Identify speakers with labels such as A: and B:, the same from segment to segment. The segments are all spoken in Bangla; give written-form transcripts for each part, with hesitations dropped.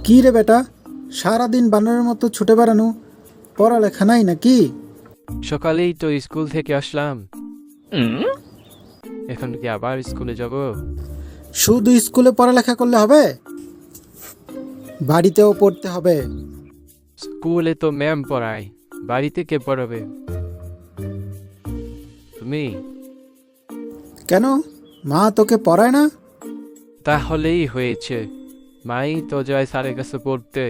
A: কি রে বেটা, সারাদিন বানরের মতো ছুটে বেড়ানো, পড়ালেখা নাই নাকি?
B: সকালেই তো স্কুল থেকে আসলাম। এখন কি আবার স্কুলে যাব?
A: শুধু স্কুলে পড়ালেখা করলে হবে? বাড়িতেও পড়তে হবে।
B: স্কুলে তো ম্যাম পড়ায়, বাড়িতে কে পড়াবে? তুমি?
A: কেন, মা তোকে পড়ায় না?
B: তাহলেই হয়েছে, মাই তো যায় স্যারের কাছে পড়তে,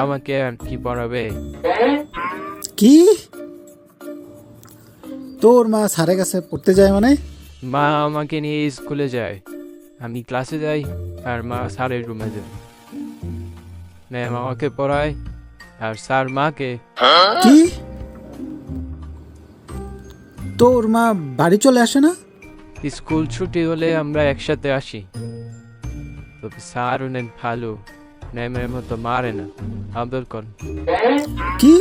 B: আমাকে আর কি পড়াবে?
A: কি, তোর মা স্যারের কাছে পড়তে যায় মানে?
B: মা আমাকে নিয়ে স্কুলে যায়, আমি ক্লাসে যাই, আর মা স্যারের রুমে যায়। ম্যাম আমাকে পড়ায় আর স্যার মাকে।
A: কি, তোর মা বাড়ি চলে আসে না?
B: স্কুল ছুটি হলে আমরা একসাথে আসি, তবে স্যার অনেক ভালো, ম্যামের মতো মারে না, আদর কর।
A: কি,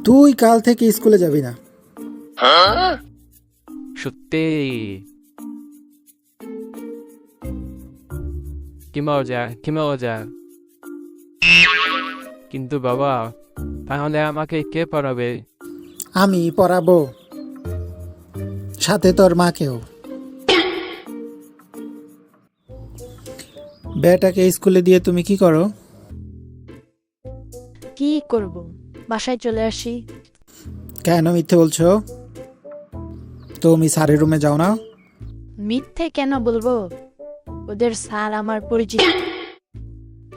A: তুই কাল থেকে স্কুলে যাবি না?
B: সত্যি? কি মজা, কি মজা। কিন্তু বাবা, তাহলে আমাকে কে পড়াবে?
A: আমি পড়াবো, সাথে তোর মাকেও। বেটাকে স্কুলে দিয়ে তুমি কি করো?
C: কি করব, বাসায় চলে আসি।
A: কেন মিথ্যে বলছো? তুমি স্যারের রুমে যাও না?
C: মিথ্যে কেন বলবো, ওদের স্যার আমার পরিচিত,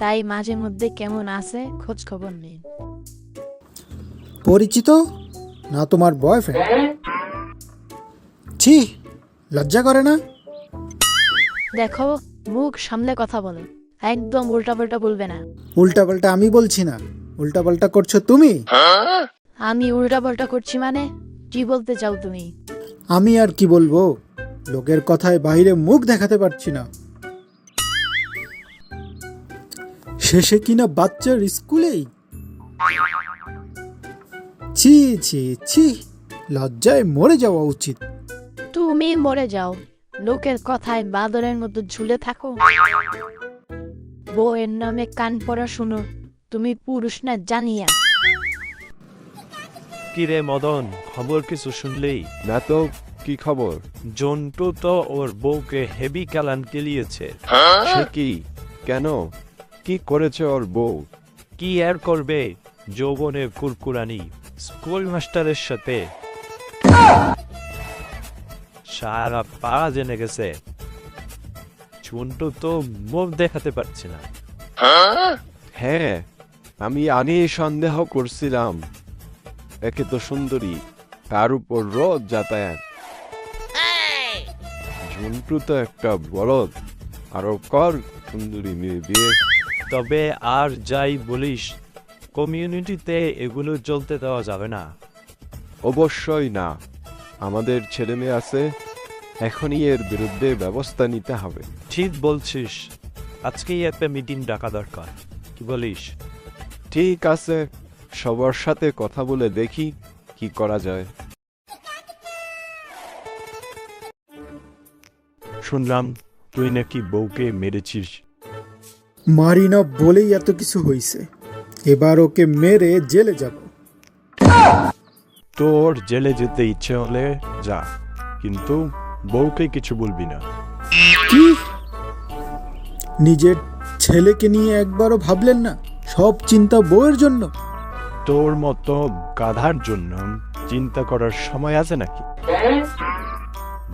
C: তাই মাঝে মধ্যে কেমন আছে খোঁজ খবর নেই।
A: পরিচিত না তোমার বয়ফ্রেন্ড? ছি, লজ্জা করে না?
C: দেখো, মুখ সামলে কথা বলো, একদম উল্টাপাল্টা বলবে না।
A: উল্টাপাল্টা আমি বলছি না, উল্টাপাল্টা করছো তুমি।
C: আমি উল্টাপাল্টা করছি মানে? কি বলতে চাও তুমি?
A: আমি আর কি বলবো, লোকের কথায় বাইরে মুখ দেখাতে পারছি না, শেষে কিনা বাচ্চার স্কুলেই। ছি ছি ছি, লজ্জায় মরে যাওয়া উচিত।
C: তুমি মরে যাও, লোকের কথায় বাদরের মতো ঝুলে থাকো। বউয়ের নামে কান পড়া শুনো, তুমি পুরুষ না জানিয়া।
D: কিরে মদন, খবর কিছু শুনলি?
E: না তো, কি খবর?
D: জন্টু তো ওর বউকে হেভি চালান কেলিয়েছে।
E: সে কি? কেন? কি করেছে ওর বউ?
D: কি আর করবে, যৌবনের কুরকুরানি স্কুল মাস্টারের সাথে সারা পা জেনে গেছে। জন্টু তো মুখ দেখাতে পারছে না।
E: হ্যাঁ, আমি আগেই সন্দেহ করছিলাম। একে তো সুন্দরী, তার উপর রোজ যাতায়াত। ঝুন্টু তো একটা বলদ, আরো কর সুন্দরী মেয়ে বিয়ে।
D: তবে আর যাই বলিস, কমিউনিটিতে এগুলো চলতে দেওয়া যাবে না।
E: অবশ্যই না, আমাদের ছেলে মেয়ে আছে, এখনই এর বিরুদ্ধে ব্যবস্থা নিতে হবে।
D: ঠিক বলছিস, আজকেই একটা মিটিং ডাকা দরকার, কি বলিস?
E: ঠিক আছে, সবার সাথে কথা বলে দেখি কি করা যায়।
D: শুনলাম তুই নাকি বউকে মেরেছিস।
A: মারি না বলেই এত কিছু হইছে, এবার ওকে মেরে জেলে যাব।
D: তোর জেলে যেতে ইচ্ছে হলে যা, কিন্তু বউকে কিছু বলবি না।
A: কি, নিজের ছেলেকে নিয়ে একবারও ভাবলেন না? সব চিন্তা বউয়ের জন্য?
D: তোর মতো গাধার জন্য চিন্তা করার সময় আছে নাকি?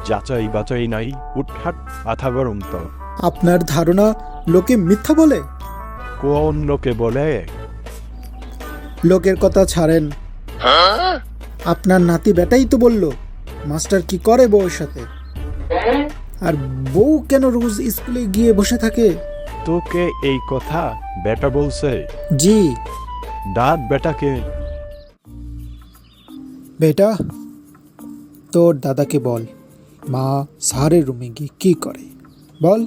D: যাচাই বাচাই নাই, উঠহাট মাথা গরম তো।
A: আপনার ধারণা লোকে মিথ্যা বলে?
D: কোন লোকে বলে?
A: লোকের কথা ছাড়েন, আপনার নাতি বেটাই তো বলল মাস্টার কি করে বউয়ের সাথে। আর বউ কেন রোজ স্কুলে গিয়ে বসে থাকে?
D: তোকে এই কথা বেটা বলছে?
A: জি।
D: ডাক বেটাকে।
A: বেটা, তোর দাদাকে বল মা স্যারের রুমে গিয়ে কি করে, বল।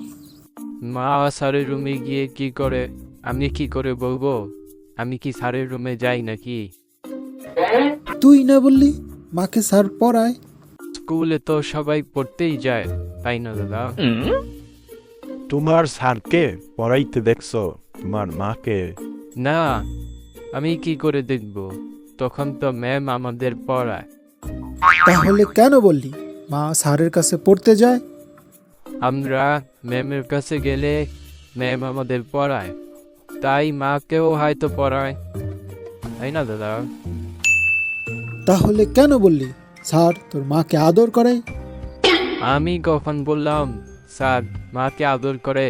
B: মা স্যারের রুমে গিয়ে কি করে আমি কি করে বলবো? আমি কি স্যারের রুমে যাই নাকি?
A: তুই না বললি মাকে স্যার পড়ায়?
B: স্কুলে তো সবাই পড়তেই যায়, তাই না দাদা?
D: তোমার স্যারকে পড়াইতে দেখছো তোমার মাকে?
B: না, আমি কি করে দেখব? তখন তো ম্যাম আমাদের পড়ায়।
A: তাহলে কেন বললি মা স্যারের কাছে পড়তে যায়?
B: আমরা ম্যামের কাছে গেলে ম্যাম আমাদের পড়ায়, তাই মাকেও হয়তো পড়ায়, তাই না দাদা?
A: তাহলে কেন বললি স্যার তোর মাকে আদর করে?
B: আমি কখন বললাম স্যার মাকে আদর করে?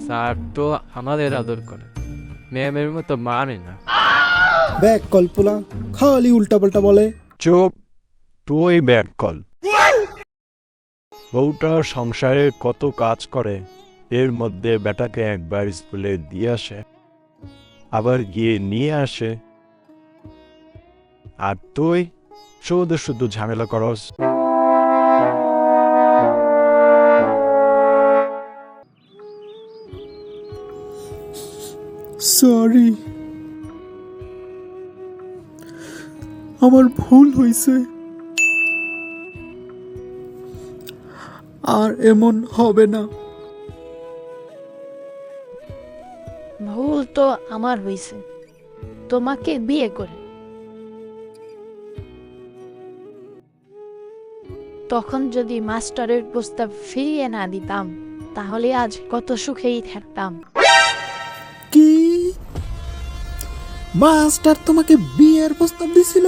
B: স্যার তো আমাদের আদর করে, ম্যামের মতো মানে না।
A: ব্যাক কল্পনা খালি উল্টাপাল্টা বলে।
D: চুপ, তুই ব্যাক কল। বউটা সংসারে কত কাজ করে, এর মধ্যে বেটাকে একবার স্কুলে দিয়ে আসে, আবার গিয়ে নিয়ে আসে, আর তুই শুধু শুধু ঝামেলা করস।
A: সরি, আমার ভুল হয়েছে, আর এমন হবে না।
C: ভুল তো আমার হয়েছে তোমাকে বিয়ে করে। তখন যদি মাস্টারের প্রস্তাব ফিরিয়ে না দিতাম, তাহলে আজ কত সুখেই থাকতাম।
A: কি মাস্টার তোমাকে বিয়ের প্রস্তাব দিছিল?